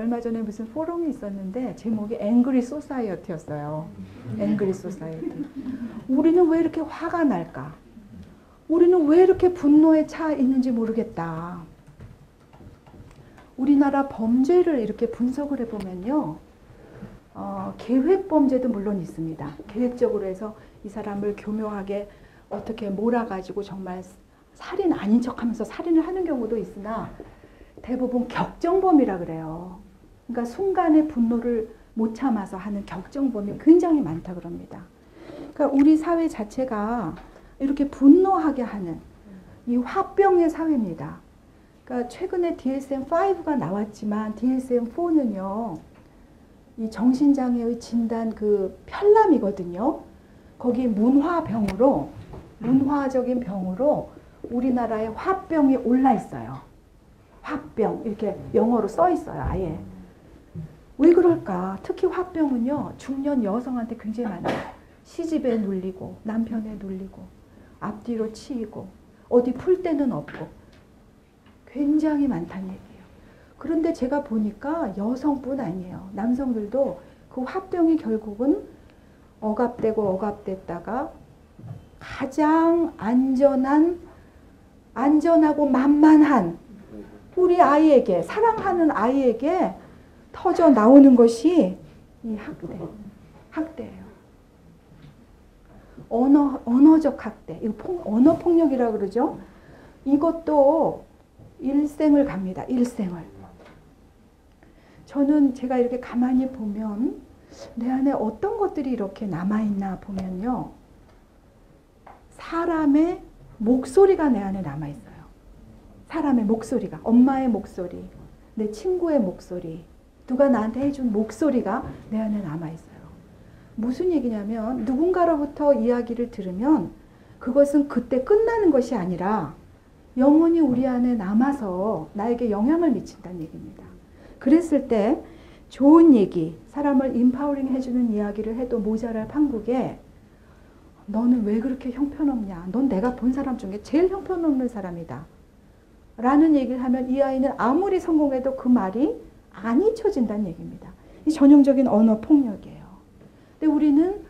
얼마 전에 무슨 포럼이 있었는데 제목이 앵그리 소사이어티였어요. 앵그리 소사이어티. 우리는 왜 이렇게 화가 날까? 우리는 왜 이렇게 분노에 차 있는지 모르겠다. 우리나라 범죄를 이렇게 분석을 해보면요. 계획 범죄도 물론 있습니다. 계획적으로 해서 이 사람을 교묘하게 어떻게 몰아가지고 정말 살인 아닌 척하면서 살인을 하는 경우도 있으나 대부분 격정범이라 그래요. 그러니까 순간의 분노를 못 참아서 하는 격정범이 굉장히 많다 그럽니다. 그러니까 우리 사회 자체가 이렇게 분노하게 하는 이 화병의 사회입니다. 그러니까 최근에 DSM-5가 나왔지만 DSM-4는요. 이 정신장애의 진단 그 편람이거든요. 거기 문화적인 병으로 우리나라의 화병이 올라 있어요. 화병 이렇게 영어로 써 있어요. 아예. 왜 그럴까? 특히 화병은요. 중년 여성한테 굉장히 많아요. 시집에 눌리고 남편에 눌리고 앞뒤로 치이고 어디 풀 데는 없고 굉장히 많다는 얘기예요. 그런데 제가 보니까 여성뿐 아니에요. 남성들도 그 화병이 결국은 억압됐다가 가장 안전하고 만만한 우리 아이에게, 사랑하는 아이에게 터져 나오는 것이 이 학대예요. 언어적 학대, 언어폭력이라고 그러죠. 이것도 일생을 갑니다. 일생을. 저는 제가 이렇게 가만히 보면 내 안에 어떤 것들이 이렇게 남아있나 보면요. 사람의 목소리가 내 안에 남아있어요. 사람의 목소리가, 엄마의 목소리, 내 친구의 목소리, 누가 나한테 해준 목소리가 내 안에 남아있어요. 무슨 얘기냐면 누군가로부터 이야기를 들으면 그것은 그때 끝나는 것이 아니라 영원히 우리 안에 남아서 나에게 영향을 미친다는 얘기입니다. 그랬을 때 좋은 얘기, 사람을 인파워링 해주는 이야기를 해도 모자랄 판국에 너는 왜 그렇게 형편없냐? 넌 내가 본 사람 중에 제일 형편없는 사람이다. 라는 얘기를 하면 이 아이는 아무리 성공해도 그 말이 안 잊혀진다는 얘기입니다. 이 전형적인 언어 폭력이에요. 근데 우리는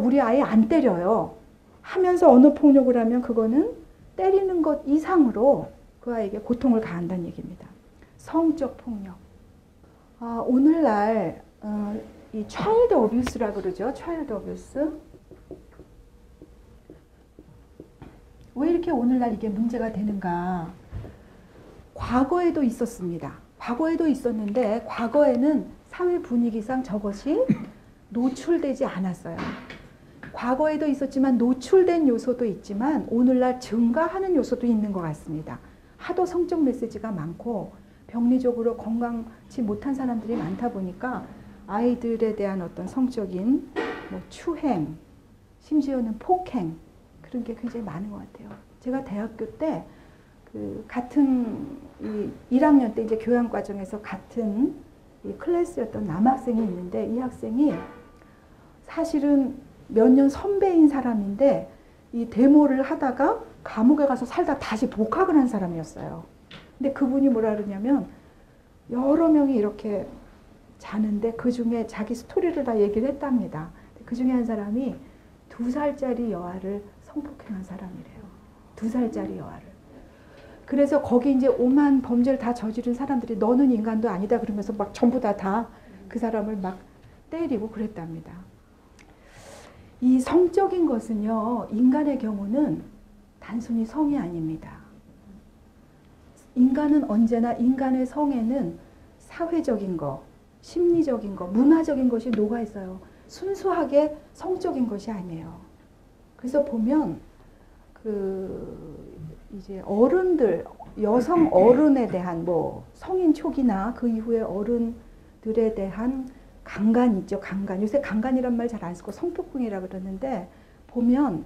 우리 아이 안 때려요. 하면서 언어 폭력을 하면 그거는 때리는 것 이상으로 그 아이에게 고통을 가한다는 얘기입니다. 성적 폭력. 오늘날 이 차일드 어뷰스라고 그러죠. 차일드 어뷰스. 왜 이렇게 오늘날 이게 문제가 되는가? 과거에도 있었습니다. 과거에도 있었는데 과거에는 사회 분위기상 저것이 노출되지 않았어요. 과거에도 있었지만 노출된 요소도 있지만 오늘날 증가하는 요소도 있는 것 같습니다. 하도 성적 메시지가 많고 병리적으로 건강치 못한 사람들이 많다 보니까 아이들에 대한 어떤 성적인 추행, 심지어는 폭행 그런 게 굉장히 많은 것 같아요. 제가 대학교 때 같은 1학년 때 이제 교양 과정에서 같은 이 클래스였던 남학생이 있는데 이 학생이 사실은 몇 년 선배인 사람인데 이 데모를 하다가 감옥에 가서 살다 다시 복학을 한 사람이었어요. 근데 그분이 뭐라 그러냐면 여러 명이 이렇게 자는데 그 중에 자기 스토리를 다 얘기를 했답니다. 그 중에 한 사람이 2살짜리 여아를 성폭행한 사람이래요. 2살짜리 여아를. 그래서 거기 이제 오만 범죄를 다 저지른 사람들이 너는 인간도 아니다 그러면서 막 전부 다 그 사람을 막 때리고 그랬답니다. 이 성적인 것은요, 인간의 경우는 단순히 성이 아닙니다. 인간은 언제나 인간의 성에는 사회적인 거, 심리적인 거, 문화적인 것이 녹아 있어요. 순수하게 성적인 것이 아니에요. 그래서 보면 이제 어른들, 여성 어른에 대한 성인 초기나 그 이후에 어른들에 대한 강간 있죠. 강간. 요새 강간이란 말 잘 안 쓰고 성폭행이라고 그러는데 보면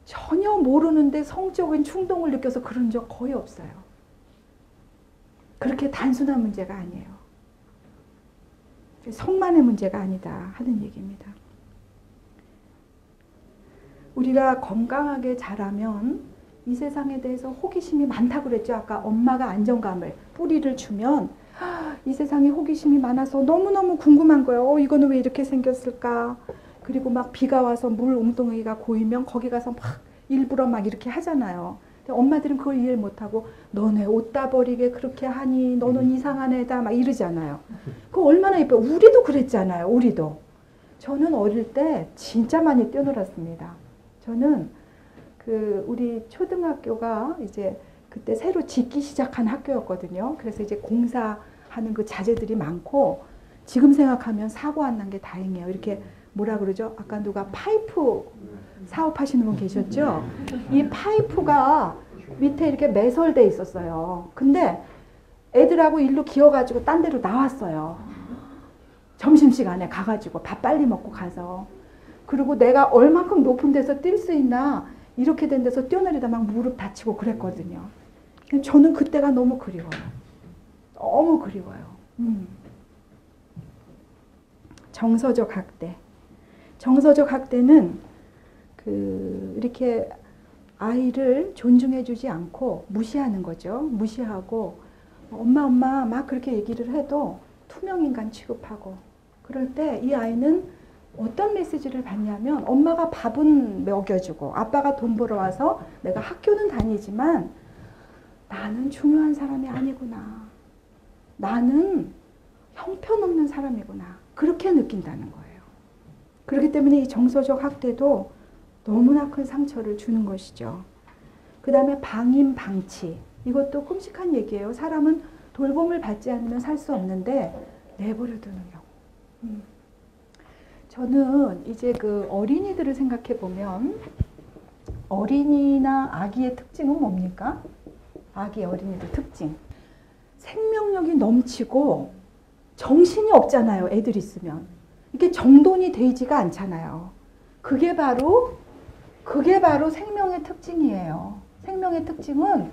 전혀 모르는데 성적인 충동을 느껴서 그런 적 거의 없어요. 그렇게 단순한 문제가 아니에요. 성만의 문제가 아니다 하는 얘기입니다. 우리가 건강하게 자라면 이 세상에 대해서 호기심이 많다고 그랬죠. 아까 엄마가 안정감을, 뿌리를 주면 이 세상에 호기심이 많아서 너무너무 궁금한 거예요. 이거는 왜 이렇게 생겼을까? 그리고 막 비가 와서 물 웅덩이가 고이면 거기 가서 막 일부러 막 이렇게 하잖아요. 근데 엄마들은 그걸 이해를 못하고 너네 옷 다 버리게 그렇게 하니 너는 이상한 애다 막 이러잖아요. 그거 얼마나 예뻐요. 우리도 그랬잖아요. 우리도. 저는 어릴 때 진짜 많이 뛰어놀았습니다. 저는 우리 초등학교가 이제 그때 새로 짓기 시작한 학교였거든요. 그래서 이제 공사하는 그 자재들이 많고 지금 생각하면 사고 안 난 게 다행이에요. 이렇게 뭐라 그러죠? 아까 누가 파이프 사업하시는 분 계셨죠? 이 파이프가 밑에 이렇게 매설돼 있었어요. 근데 애들하고 일로 기어가지고 딴 데로 나왔어요. 점심시간에 가가지고 밥 빨리 먹고 가서. 그리고 내가 얼만큼 높은 데서 뛸 수 있나 이렇게 된 데서 뛰어내리다 막 무릎 다치고 그랬거든요. 저는 그때가 너무 그리워요. 너무 그리워요. 정서적 학대. 정서적 학대는 이렇게 아이를 존중해주지 않고 무시하는 거죠. 무시하고 엄마 막 그렇게 얘기를 해도 투명인간 취급하고 그럴 때 이 아이는 어떤 메시지를 받냐면 엄마가 밥은 먹여주고 아빠가 돈 벌어 와서 내가 학교는 다니지만 나는 중요한 사람이 아니구나. 나는 형편없는 사람이구나. 그렇게 느낀다는 거예요. 그렇기 때문에 이 정서적 학대도 너무나 큰 상처를 주는 것이죠. 그 다음에 방임, 방치. 이것도 끔찍한 얘기예요. 사람은 돌봄을 받지 않으면 살 수 없는데 내버려 두는 경우. 저는 이제 어린이들을 생각해 보면 어린이나 아기의 특징은 뭡니까? 아기 어린이들 특징. 생명력이 넘치고 정신이 없잖아요. 애들 있으면. 이게 정돈이 되지가 않잖아요. 그게 바로 생명의 특징이에요. 생명의 특징은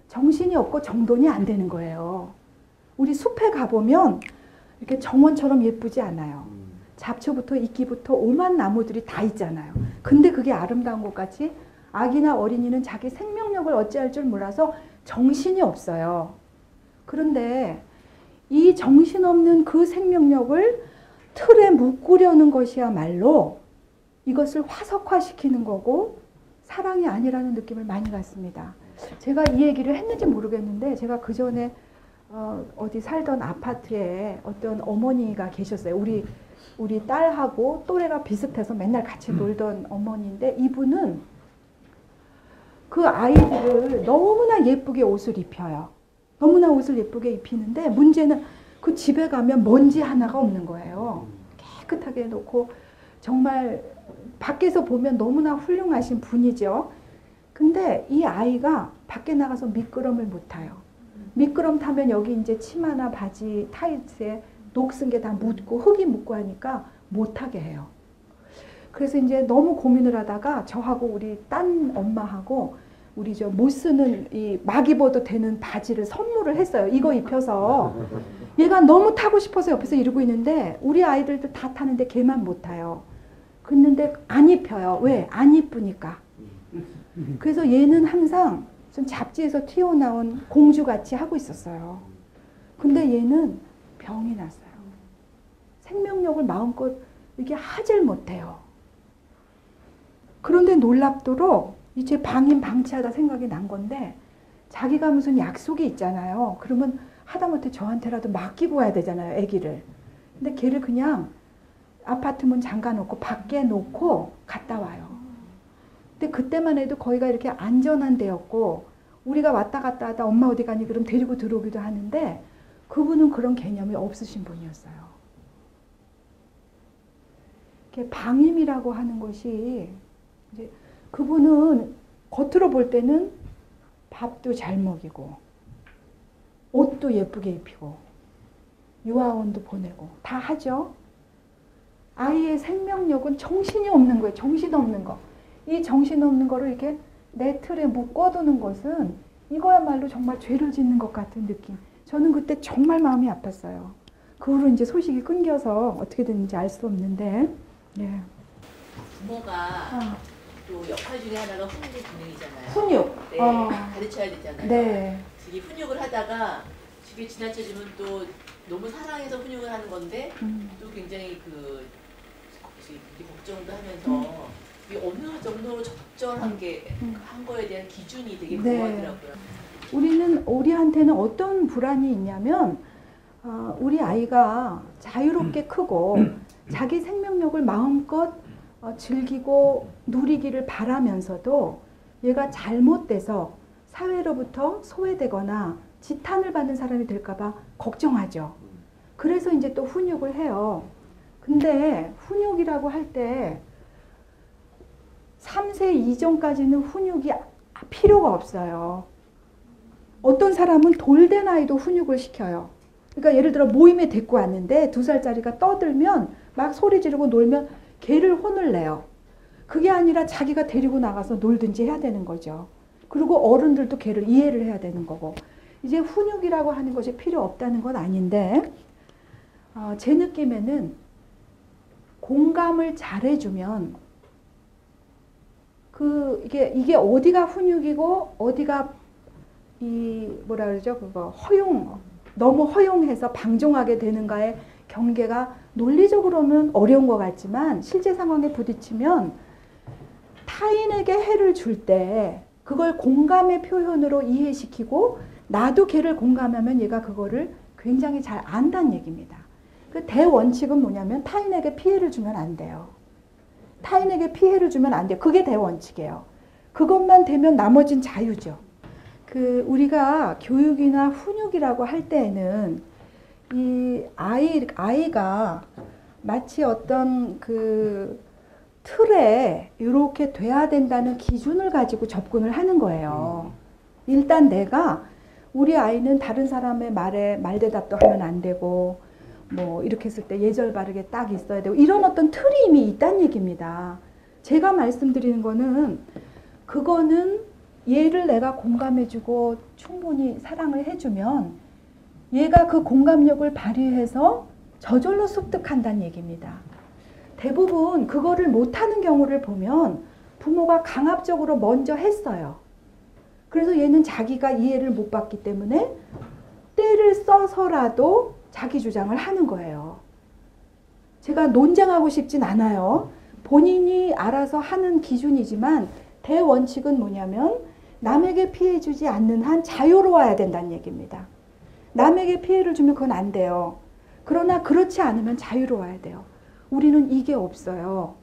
정신이 없고 정돈이 안 되는 거예요. 우리 숲에 가보면 이렇게 정원처럼 예쁘지 않아요. 잡초부터 이끼부터 오만 나무들이 다 있잖아요. 근데 그게 아름다운 것 같이 아기나 어린이는 자기 생명력을 어찌할 줄 몰라서 정신이 없어요. 그런데 이 정신없는 그 생명력을 틀에 묶으려는 것이야말로 이것을 화석화시키는 거고 사랑이 아니라는 느낌을 많이 갖습니다. 제가 이 얘기를 했는지 모르겠는데 제가 그 전에 어디 살던 아파트에 어떤 어머니가 계셨어요. 우리 딸하고 또래가 비슷해서 맨날 같이 놀던 어머니인데 이분은 그 아이들을 너무나 예쁘게 옷을 입혀요. 너무나 옷을 예쁘게 입히는데 문제는 그 집에 가면 먼지 하나가 없는 거예요. 깨끗하게 해놓고 정말 밖에서 보면 너무나 훌륭하신 분이죠. 근데 이 아이가 밖에 나가서 미끄럼을 못 타요. 미끄럼 타면 여기 이제 치마나 바지 타이트에 녹슨 게 다 묻고 흙이 묻고 하니까 못 타게 해요. 그래서 이제 너무 고민을 하다가 저하고 우리 딴 엄마하고 우리 못 쓰는 이 막 입어도 되는 바지를 선물을 했어요. 이거 입혀서 얘가 너무 타고 싶어서 옆에서 이러고 있는데 우리 아이들도 다 타는데 걔만 못 타요. 그런데 안 입혀요. 왜? 안 이쁘니까. 그래서 얘는 항상 좀 잡지에서 튀어나온 공주같이 하고 있었어요. 근데 얘는 병이 났어요. 생명력을 마음껏 이렇게 하질 못해요. 그런데 놀랍도록 이제 방임 방치하다 생각이 난 건데 자기가 무슨 약속이 있잖아요. 그러면 하다못해 저한테라도 맡기고 와야 되잖아요. 아기를. 근데 걔를 그냥 아파트 문 잠가놓고 밖에 놓고 갔다 와요. 근데 그때만 해도 거기가 이렇게 안전한 데였고 우리가 왔다 갔다 하다 엄마 어디 가니 그럼 데리고 들어오기도 하는데 그분은 그런 개념이 없으신 분이었어요. 이렇게 방임이라고 하는 것이 이제 그분은 겉으로 볼 때는 밥도 잘 먹이고 옷도 예쁘게 입히고 유아원도 보내고 다 하죠. 아이의 생명력은 정신이 없는 거예요. 정신없는 거. 이 정신없는 거를 이렇게 내 틀에 묶어두는 것은 이거야말로 정말 죄를 짓는 것 같은 느낌. 저는 그때 정말 마음이 아팠어요. 그 후로 이제 소식이 끊겨서 어떻게 됐는지 알 수 없는데. 네. 부모가 또 역할 중에 하나가 훈육의 기능이잖아요. 훈육. 네, 가르쳐야 되잖아요. 네. 이 훈육을 하다가 그게 지나쳐지면 또 너무 사랑해서 훈육을 하는 건데 또 굉장히 그 걱정도 하면서 이게 어느 정도로 적절한 게 한 거에 대한 기준이 되게 네. 궁금하더라고요. 우리한테는 어떤 불안이 있냐면 우리 아이가 자유롭게 크고 자기 생명력을 마음껏 즐기고 누리기를 바라면서도 얘가 잘못돼서 사회로부터 소외되거나 지탄을 받는 사람이 될까봐 걱정하죠. 그래서 이제 또 훈육을 해요. 근데 훈육이라고 할 때 3세 이전까지는 훈육이 필요가 없어요. 어떤 사람은 돌된 아이도 훈육을 시켜요. 그러니까 예를 들어 모임에 데리고 왔는데 2살짜리가 떠들면 막 소리 지르고 놀면 걔를 혼을 내요. 그게 아니라 자기가 데리고 나가서 놀든지 해야 되는 거죠. 그리고 어른들도 걔를 이해를 해야 되는 거고. 이제 훈육이라고 하는 것이 필요 없다는 건 아닌데 제 느낌에는 공감을 잘해주면 이게 어디가 훈육이고 어디가 뭐라 그러죠? 그거 너무 허용해서 방종하게 되는가의 경계가 논리적으로는 어려운 것 같지만 실제 상황에 부딪히면 타인에게 해를 줄 때 그걸 공감의 표현으로 이해시키고 나도 걔를 공감하면 얘가 그거를 굉장히 잘 안다는 얘기입니다. 그 대원칙은 뭐냐면 타인에게 피해를 주면 안 돼요. 타인에게 피해를 주면 안 돼요. 그게 대원칙이에요. 그것만 되면 나머진 자유죠. 우리가 교육이나 훈육이라고 할 때에는 이 아이가 마치 어떤 틀에 이렇게 돼야 된다는 기준을 가지고 접근을 하는 거예요. 일단 우리 아이는 다른 사람의 말에 말대답도 하면 안 되고 뭐 이렇게 했을 때 예절 바르게 딱 있어야 되고 이런 어떤 틀이 이미 있다는 얘기입니다. 제가 말씀드리는 거는 그거는 얘를 내가 공감해주고 충분히 사랑을 해주면 얘가 그 공감력을 발휘해서 저절로 습득한다는 얘기입니다. 대부분 그거를 못하는 경우를 보면 부모가 강압적으로 먼저 했어요. 그래서 얘는 자기가 이해를 못 받기 때문에 때를 써서라도 자기 주장을 하는 거예요. 제가 논쟁하고 싶진 않아요. 본인이 알아서 하는 기준이지만 대원칙은 뭐냐면 남에게 피해 주지 않는 한 자유로워야 된다는 얘기입니다. 남에게 피해를 주면 그건 안 돼요. 그러나 그렇지 않으면 자유로워야 돼요. 우리는 이게 없어요.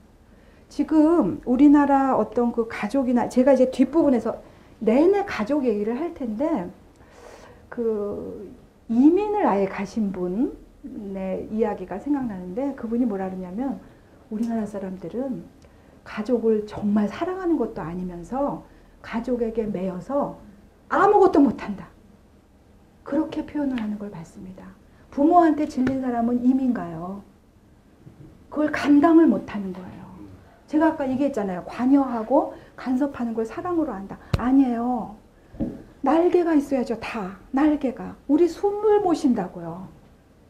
지금 우리나라 어떤 그 가족이나 제가 이제 뒷부분에서 내내 가족 얘기를 할 텐데 이민을 아예 가신 분의 이야기가 생각나는데 그분이 뭐라 그러냐면 우리나라 사람들은 가족을 정말 사랑하는 것도 아니면서 가족에게 매여서 아무것도 못한다. 그렇게 표현을 하는 걸 봤습니다. 부모한테 질린 사람은 이민 가요. 그걸 감당을 못하는 거예요. 제가 아까 얘기했잖아요. 관여하고 간섭하는 걸 사랑으로 한다. 아니에요. 날개가 있어야죠. 다 날개가. 우리 숨을 모신다고요.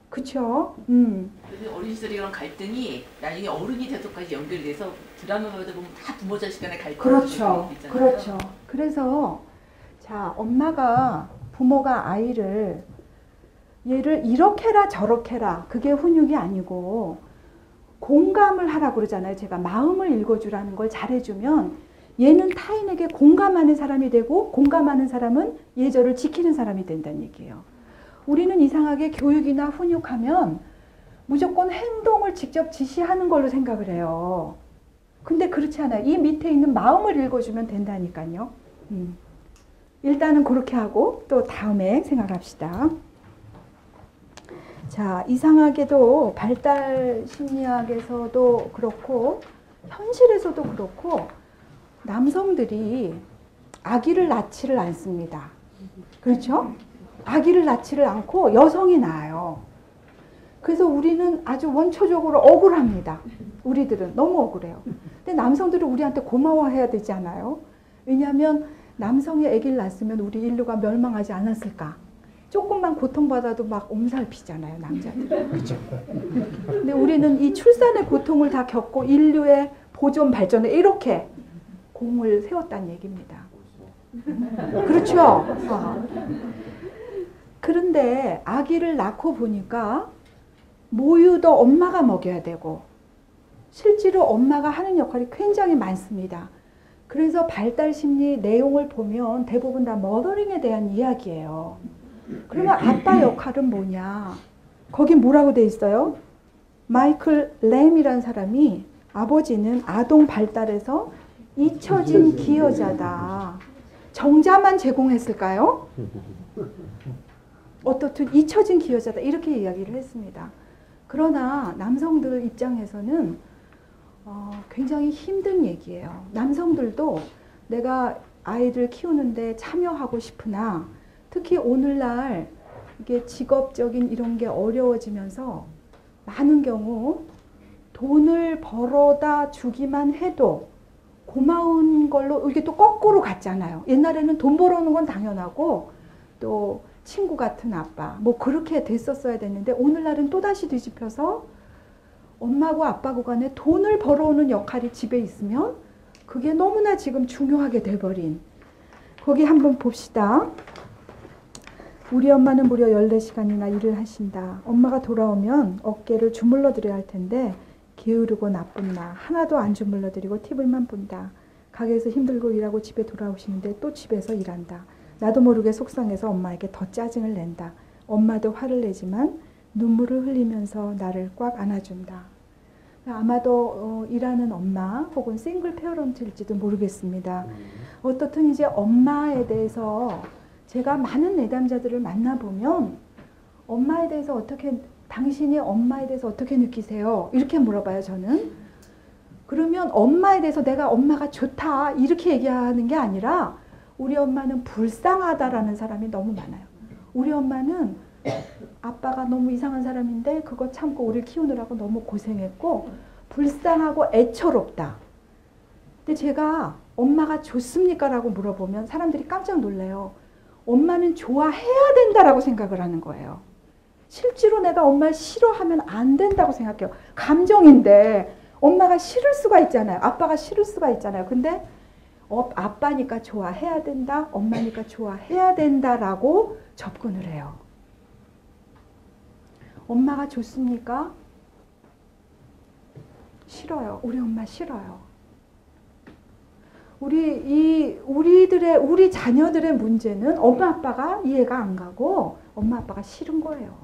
그쵸? 그래서 어린 시절에 이런 갈등이 나중에 어른이 돼서까지 연결이 돼서 드라마마다 보면 다 부모 자식 간의 갈등이 그렇죠. 있잖아요. 그렇죠. 그래서 부모가 얘를 이렇게 해라 저렇게 해라 그게 훈육이 아니고 공감을 하라고 그러잖아요. 제가 마음을 읽어주라는 걸 잘해주면 얘는 타인에게 공감하는 사람이 되고 공감하는 사람은 예절을 지키는 사람이 된다는 얘기예요. 우리는 이상하게 교육이나 훈육하면 무조건 행동을 직접 지시하는 걸로 생각을 해요. 근데 그렇지 않아요. 이 밑에 있는 마음을 읽어주면 된다니까요. 일단은 그렇게 하고 또 다음에 생각합시다. 자, 이상하게도 발달 심리학에서도 그렇고 현실에서도 그렇고 남성들이 아기를 낳지를 않습니다. 그렇죠? 아기를 낳지를 않고 여성이 낳아요. 그래서 우리는 아주 원초적으로 억울합니다. 우리들은 너무 억울해요. 근데 남성들은 우리한테 고마워해야 되지 않아요? 왜냐하면 남성이 아기를 낳았으면 우리 인류가 멸망하지 않았을까? 조금만 고통받아도 막 엄살피잖아요, 남자들은. 그렇죠? 근데 우리는 이 출산의 고통을 다 겪고 인류의 보존 발전에 이렇게 공을 세웠다는 얘기입니다. 그렇죠? 그런데 아기를 낳고 보니까 모유도 엄마가 먹여야 되고 실제로 엄마가 하는 역할이 굉장히 많습니다. 그래서 발달 심리 내용을 보면 대부분 다 머더링에 대한 이야기예요. 그러면 아빠 역할은 뭐냐? 거기 뭐라고 돼 있어요? 마이클 램이라는 사람이 아버지는 아동 발달에서 잊혀진 기여자다. 정자만 제공했을까요? 어떻든 잊혀진 기여자다. 이렇게 이야기를 했습니다. 그러나 남성들 입장에서는 굉장히 힘든 얘기예요. 남성들도 내가 아이들 키우는데 참여하고 싶으나 특히 오늘날 이게 직업적인 이런 게 어려워지면서 많은 경우 돈을 벌어다 주기만 해도 고마운 걸로 이게 또 거꾸로 갔잖아요. 옛날에는 돈 벌어오는 건 당연하고 또 친구 같은 아빠 뭐 그렇게 됐었어야 됐는데 오늘날은 또다시 뒤집혀서 엄마고 아빠고 간에 돈을 벌어오는 역할이 집에 있으면 그게 너무나 지금 중요하게 돼버린 거기 한번 봅시다. 우리 엄마는 무려 14시간이나 일을 하신다. 엄마가 돌아오면 어깨를 주물러 드려야 할 텐데 게으르고 나쁜 나 하나도 안 주물러 드리고 TV만 본다. 가게에서 힘들고 일하고 집에 돌아오시는데 또 집에서 일한다. 나도 모르게 속상해서 엄마에게 더 짜증을 낸다. 엄마도 화를 내지만 눈물을 흘리면서 나를 꽉 안아준다. 아마도 일하는 엄마 혹은 싱글 페어런트일지도 모르겠습니다. 어떻든 이제 엄마에 대해서 제가 많은 내담자들을 만나보면 엄마에 대해서 어떻게 당신이 엄마에 대해서 어떻게 느끼세요? 이렇게 물어봐요. 저는. 그러면 엄마에 대해서 내가 엄마가 좋다 이렇게 얘기하는 게 아니라 우리 엄마는 불쌍하다라는 사람이 너무 많아요. 우리 엄마는 아빠가 너무 이상한 사람인데 그거 참고 우리를 키우느라고 너무 고생했고 불쌍하고 애처롭다. 근데 제가 엄마가 좋습니까? 라고 물어보면 사람들이 깜짝 놀래요. 엄마는 좋아해야 된다라고 생각을 하는 거예요. 실제로 내가 엄마를 싫어하면 안 된다고 생각해요. 감정인데 엄마가 싫을 수가 있잖아요. 아빠가 싫을 수가 있잖아요. 근데 아빠니까 좋아해야 된다. 엄마니까 좋아해야 된다라고 접근을 해요. 엄마가 좋습니까? 싫어요. 우리 엄마 싫어요. 우리 자녀들의 문제는 엄마 아빠가 이해가 안 가고 엄마 아빠가 싫은 거예요.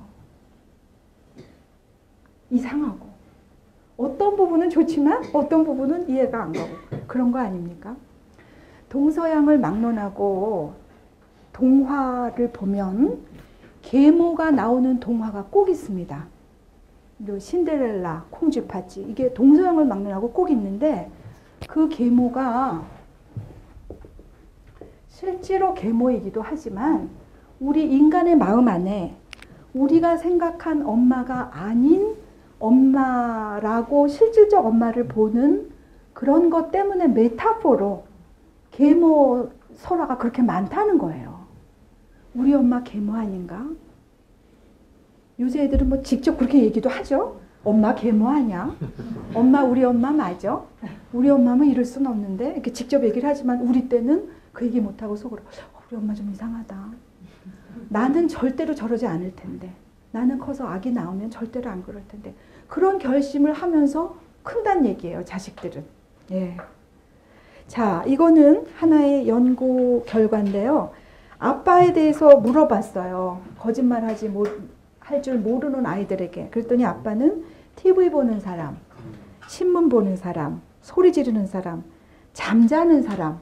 이상하고. 어떤 부분은 좋지만 어떤 부분은 이해가 안 가고 그런 거 아닙니까? 동서양을 막론하고 동화를 보면 계모가 나오는 동화가 꼭 있습니다. 신데렐라, 콩쥐팥쥐 이게 동서양을 막론하고 꼭 있는데 그 계모가 실제로 계모이기도 하지만 우리 인간의 마음 안에 우리가 생각한 엄마가 아닌 엄마라고 실질적 엄마를 보는 그런 것 때문에 메타포로 계모 설화가 그렇게 많다는 거예요. 우리 엄마 계모 아닌가? 요새 애들은 뭐 직접 그렇게 얘기도 하죠. 엄마 계모 아니야? 엄마 우리 엄마 맞아? 우리 엄마는 이럴 수는 없는데 이렇게 직접 얘기를 하지만 우리 때는 그 얘기 못하고 속으로 우리 엄마 좀 이상하다. 나는 절대로 저러지 않을 텐데 나는 커서 아기 낳으면 절대로 안 그럴 텐데 그런 결심을 하면서 큰다는 얘기예요. 자식들은. 예. 자, 이거는 하나의 연구 결과인데요. 아빠에 대해서 물어봤어요. 거짓말하지 할 줄 모르는 아이들에게. 그랬더니 아빠는 TV 보는 사람, 신문 보는 사람, 소리 지르는 사람, 잠자는 사람,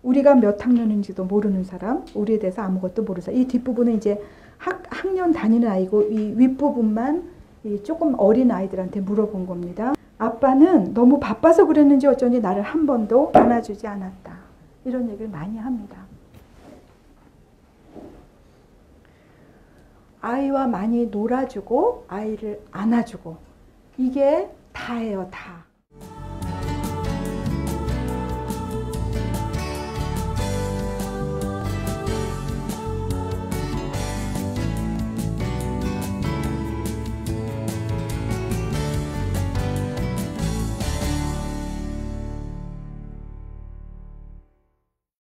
우리가 몇 학년인지도 모르는 사람, 우리에 대해서 아무것도 모르는 사람. 이 뒷부분은 이제 학년 다니는 아이고 이 윗부분만 이 조금 어린 아이들한테 물어본 겁니다. 아빠는 너무 바빠서 그랬는지 어쩐지 나를 한 번도 안아주지 않았다. 이런 얘기를 많이 합니다. 아이와 많이 놀아주고 아이를 안아주고 이게 다예요, 다.